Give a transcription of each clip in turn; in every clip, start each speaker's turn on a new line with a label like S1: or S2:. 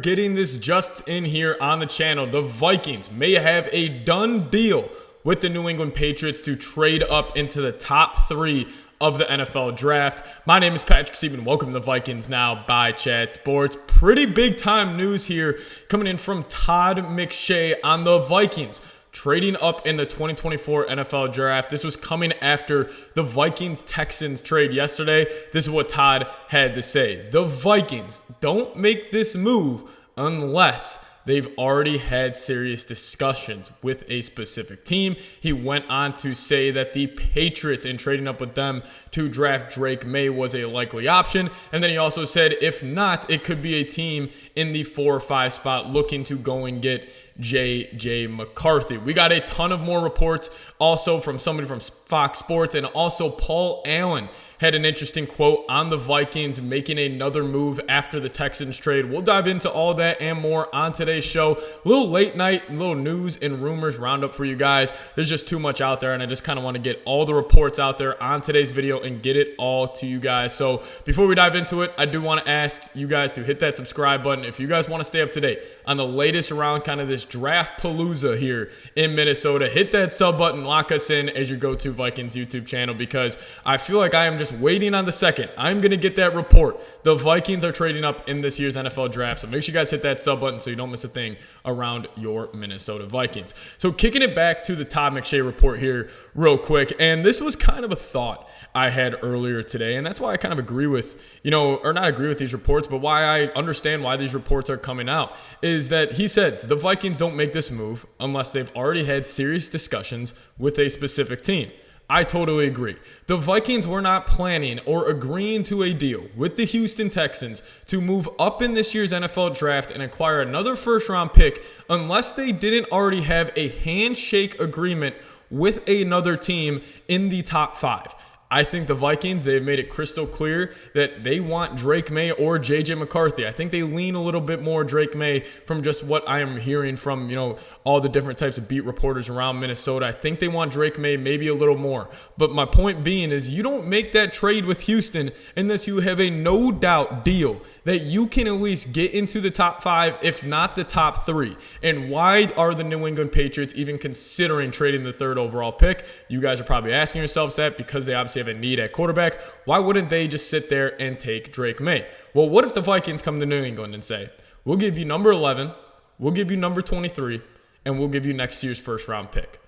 S1: getting this just in here on the channel. The Vikings may have a done deal with the New England Patriots to trade up into the top 3 of the NFL draft. My name is Patrick Siepman. Welcome to the Vikings Now by Chat Sports. Pretty big time news here coming in from Todd McShay on the Vikings trading up in the 2024 NFL Draft. This was coming after the Vikings-Texans trade yesterday. This is what Todd had to say. The Vikings don't make this move unless they've already had serious discussions with a specific team. He went on to say that the Patriots, in trading up with them to draft Drake Maye, was a likely option. And then he also said, if not, it could be a team in the 4 or 5 spot looking to go and get J.J. McCarthy. We got a ton of more reports also from somebody from Fox Sports, and also Paul Allen had an interesting quote on the Vikings making another move after the Texans trade. We'll dive into all that and more on today's show. A little late night, little news and rumors roundup for you guys. There's just too much out there, and I just kind of want to get all the reports out there on today's video and get it all to you guys. So before we dive into it, I do want to ask you guys to hit that subscribe button if you guys want to stay up to date on the latest around kind of this draft palooza here in Minnesota. Hit that sub button, lock us in as your go-to Vikings YouTube channel, because I feel like I am just waiting on the second I'm going to get that report. The Vikings are trading up in this year's NFL Draft, so make sure you guys hit that sub button so you don't miss a thing around your Minnesota Vikings. So kicking it back to the Todd McShay report here real quick, and this was kind of a thought I had earlier today, and that's why I kind of agree with, or not agree with these reports, but why I understand why these reports are coming out, is that he says the Vikings don't make this move unless they've already had serious discussions with a specific team. I totally agree. The Vikings were not planning or agreeing to a deal with the Houston Texans to move up in this year's NFL Draft and acquire another first-round pick unless they didn't already have a handshake agreement with another team in the top 5. I think the Vikings, they've made it crystal clear that they want Drake Maye or J.J. McCarthy. I think they lean a little bit more Drake Maye from just what I am hearing from, all the different types of beat reporters around Minnesota. I think they want Drake Maye maybe a little more. But my point being is you don't make that trade with Houston unless you have a no-doubt deal that you can at least get into the top 5, if not the top 3. And why are the New England Patriots even considering trading the 3rd overall pick? You guys are probably asking yourselves that because they obviously have a need at quarterback. Why wouldn't they just sit there and take Drake Maye? Well, what if the Vikings come to New England and say, we'll give you number 11, we'll give you number 23, and we'll give you next year's first-round pick?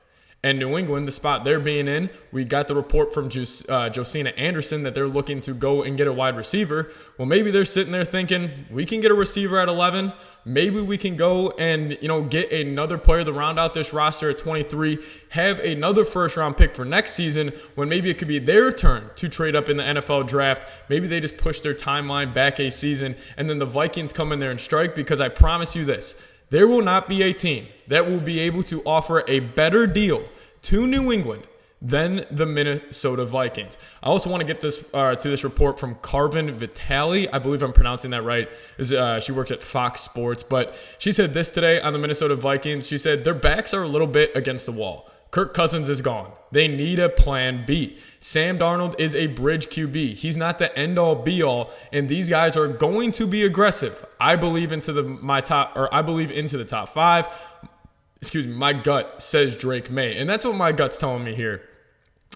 S1: And New England, the spot they're being in, we got the report from Josina Anderson that they're looking to go and get a wide receiver. Well, maybe they're sitting there thinking, we can get a receiver at 11. Maybe we can go and, get another player to round out this roster at 23, have another first-round pick for next season when maybe it could be their turn to trade up in the NFL Draft. Maybe they just push their timeline back a season, and then the Vikings come in there and strike, because I promise you this, there will not be a team that will be able to offer a better deal to New England than the Minnesota Vikings. I also want to get this to this report from Carvin Vitale. I believe I'm pronouncing that right. She works at Fox Sports, but she said this today on the Minnesota Vikings. She said their backs are a little bit against the wall. Kirk Cousins is gone. They need a plan B. Sam Darnold is a bridge QB. He's not the end-all be-all, and these guys are going to be aggressive. I believe into the top 5. My gut says Drake Maye, and that's what my gut's telling me here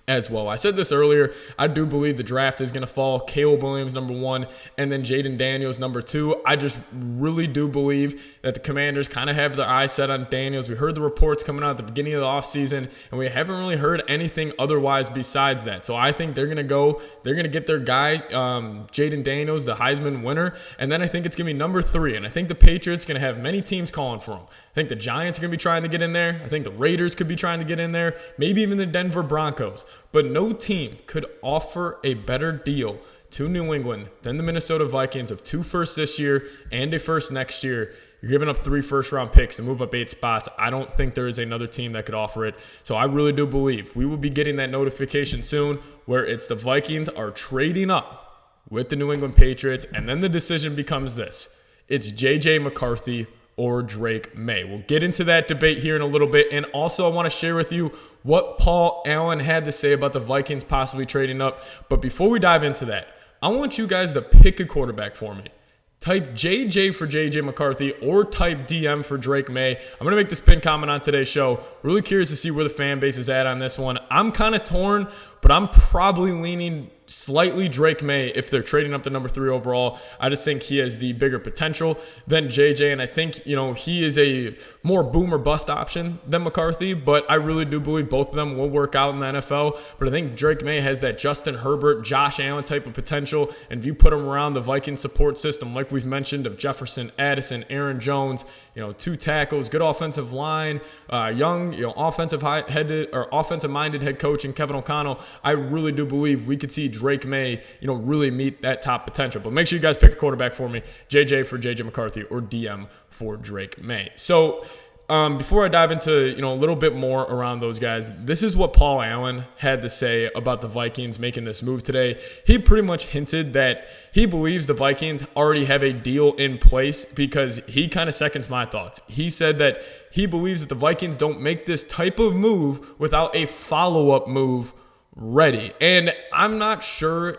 S1: as well. I said this earlier. I do believe the draft is going to fall Caleb Williams number 1 and then Jaden Daniels number 2. I just really do believe that the Commanders kind of have their eyes set on Daniels. We heard the reports coming out at the beginning of the offseason, and we haven't really heard anything otherwise besides that. So I think they're going to get their guy, Jaden Daniels, the Heisman winner, and then I think it's going to be number 3. And I think the Patriots going to have many teams calling for him. I think the Giants are going to be trying to get in there. I think the Raiders could be trying to get in there. Maybe even the Denver Broncos. But no team could offer a better deal to New England than the Minnesota Vikings of 2 firsts this year and a first next year. You're giving up 3 first-round picks to move up 8 spots. I don't think there is another team that could offer it. So I really do believe we will be getting that notification soon where it's the Vikings are trading up with the New England Patriots, and then the decision becomes this. It's J.J. McCarthy or Drake Maye. We'll get into that debate here in a little bit. And also I want to share with you what Paul Allen had to say about the Vikings possibly trading up. But before we dive into that, I want you guys to pick a quarterback for me. type JJ for JJ McCarthy or type DM for Drake Maye. I'm going to make this pinned comment on today's show. Really curious to see where the fan base is at on this one. I'm kind of torn, but I'm probably leaning slightly Drake Maye if they're trading up to number 3 overall. I just think he has the bigger potential than JJ, and I think, he is a more boom or bust option than McCarthy, but I really do believe both of them will work out in the NFL. But I think Drake Maye has that Justin Herbert, Josh Allen type of potential, and if you put him around the Vikings support system, like we've mentioned, of Jefferson, Addison, Aaron Jones, 2 tackles, good offensive line, young, offensive-minded head coach in Kevin O'Connell, I really do believe we could see Drake Maye, really meet that top potential. But make sure you guys pick a quarterback for me, JJ for JJ McCarthy or DM for Drake Maye. So before I dive into, a little bit more around those guys, this is what Paul Allen had to say about the Vikings making this move today. He pretty much hinted that he believes the Vikings already have a deal in place because he kind of seconds my thoughts. He said that he believes that the Vikings don't make this type of move without a follow-up move ready. And I'm not sure,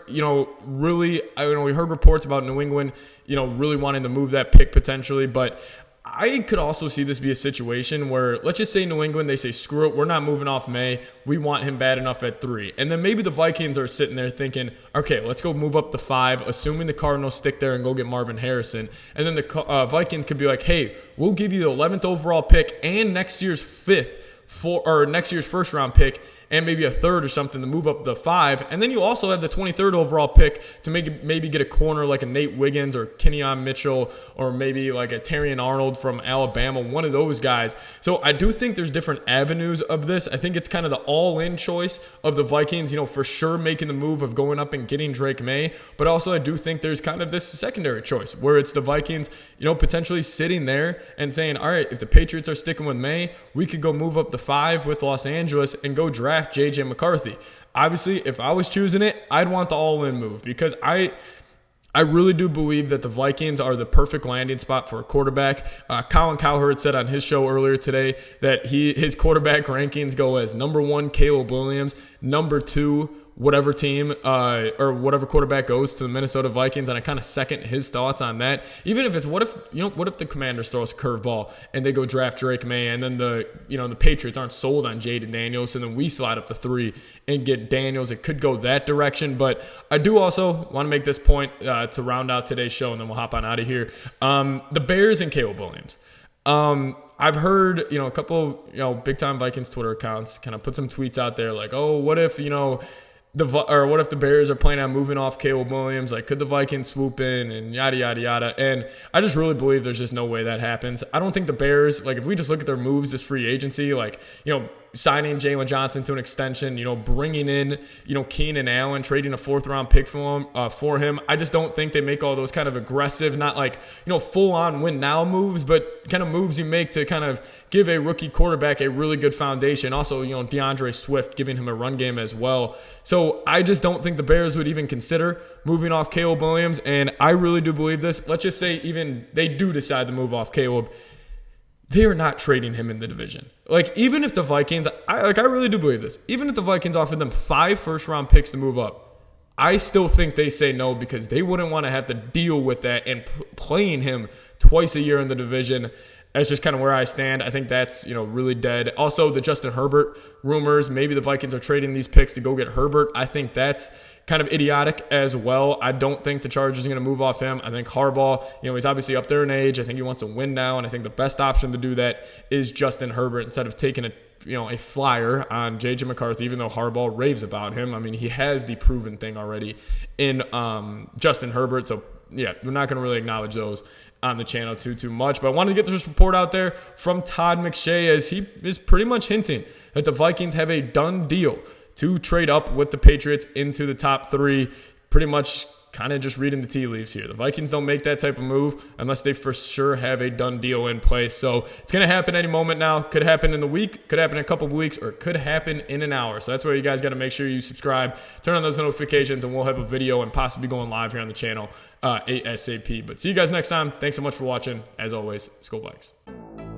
S1: really, we heard reports about New England, really wanting to move that pick potentially, but I could also see this be a situation where, let's just say New England, they say, screw it, we're not moving off Maye. We want him bad enough at 3. And then maybe the Vikings are sitting there thinking, okay, let's go move up to 5, assuming the Cardinals stick there and go get Marvin Harrison. And then the Vikings could be like, hey, we'll give you the 11th overall pick and next year's next year's first round pick, and maybe a 3rd or something to move up the 5. And then you also have the 23rd overall pick to maybe get a corner like a Nate Wiggins or Kenyon Mitchell or maybe like a Terrion Arnold from Alabama, one of those guys. So I do think there's different avenues of this. I think it's kind of the all-in choice of the Vikings, for sure making the move of going up and getting Drake Maye. But also I do think there's kind of this secondary choice where it's the Vikings, potentially sitting there and saying, all right, if the Patriots are sticking with Maye, we could go move up the 5 with Los Angeles and go draft JJ McCarthy. Obviously, if I was choosing it, I'd want the all-in move because I really do believe that the Vikings are the perfect landing spot for a quarterback. Colin Cowherd said on his show earlier today that his quarterback rankings go as number 1, Caleb Williams, number 2, whatever team or whatever quarterback goes to the Minnesota Vikings, and I kind of second his thoughts on that. Even if it's what if the Commanders throw us a curveball and they go draft Drake Maye, and then the Patriots aren't sold on Jaden Daniels, and then we slide up to 3 and get Daniels. It could go that direction, but I do also want to make this point to round out today's show, and then we'll hop on out of here. The Bears and Caleb Williams. I've heard, a couple, big time Vikings Twitter accounts kind of put some tweets out there like, oh, what if the Bears are planning on moving off Caleb Williams? Like, could the Vikings swoop in and yada, yada, yada? And I just really believe there's just no way that happens. I don't think the Bears, if we just look at their moves this free agency, signing Jalen Johnson to an extension, bringing in, Keenan Allen, trading a 4th-round pick for him. I just don't think they make all those kind of aggressive, not full-on win-now moves, but kind of moves you make to kind of give a rookie quarterback a really good foundation. Also, DeAndre Swift, giving him a run game as well. So I just don't think the Bears would even consider moving off Caleb Williams, and I really do believe this. Let's just say even they do decide to move off Caleb, they are not trading him in the division. Even if the Vikings, I really do believe this. Even if the Vikings offered them 5 first-round picks to move up, I still think they say no because they wouldn't want to have to deal with that and playing him twice a year in the division. That's just kind of where I stand. I think that's, really dead. Also, the Justin Herbert rumors, maybe the Vikings are trading these picks to go get Herbert. I think that's kind of idiotic as well. I don't think the Chargers are going to move off him. I think Harbaugh, he's obviously up there in age. I think he wants to win now, and I think the best option to do that is Justin Herbert instead of taking a flyer on JJ McCarthy, even though Harbaugh raves about him. I mean, he has the proven thing already in Justin Herbert. So, yeah, we're not going to really acknowledge those on the channel too much. But I wanted to get this report out there from Todd McShay, as he is pretty much hinting that the Vikings have a done deal to trade up with the Patriots into the top 3. Pretty much kind of just reading the tea leaves here. The Vikings don't make that type of move unless they for sure have a done deal in place. So it's going to happen any moment now. Could happen in the week, could happen in a couple of weeks, or it could happen in an hour. So that's where you guys got to make sure you subscribe, turn on those notifications, and we'll have a video and possibly going live here on the channel ASAP. But see you guys next time. Thanks so much for watching. As always, Skol Vikes.